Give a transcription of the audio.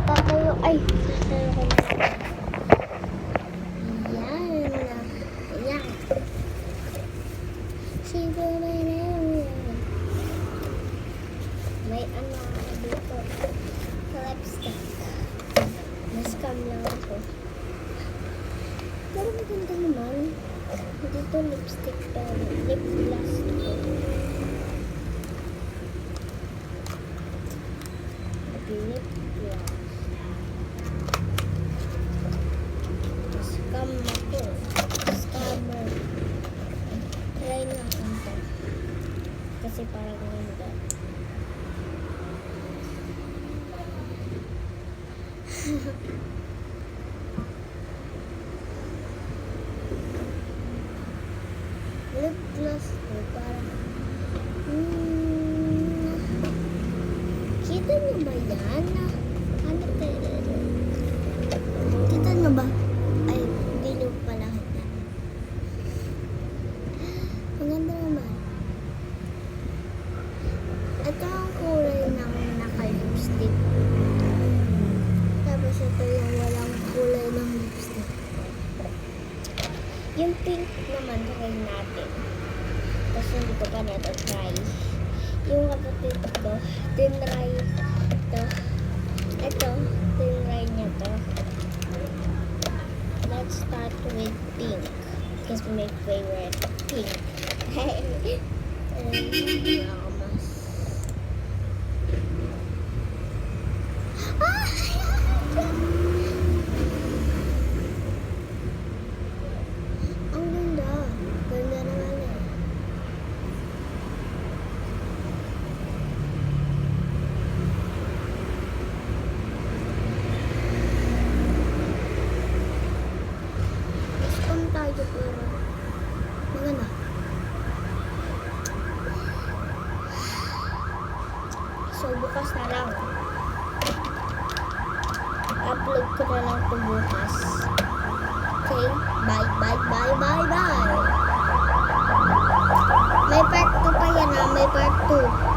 Tatayo. Ay, tatayo ko na. Ayan. Ayan. Siguro na yan. May ano dito. Lipstick. Nascam lang ako. Pero maganda naman. Dito lipstick to. Lip gloss to. Lip gloss. Nascam ako. Scammer. Try natin to. Kasi parang ganda. Lip gloss ko parang kita nyo ba yan? Ano tayo? Kita nyo ba? Ay, hindi nyo pala kita. Maganda naman. Ito ang kulay ng naka-lipstick. Tapos ito yung walang kulay ng lipstick. Yung pink naman try natin. Tapos hindi ko pa na ito try. Yung kapatid ko, tinry ito. Ito, tinry niya to. Let's start with pink. Because my favorite pink. Pero maganda. So bukas na lang. Upload ko na lang ito bukas. Okay? Bye. May part 2 pa yan ha. May part 2.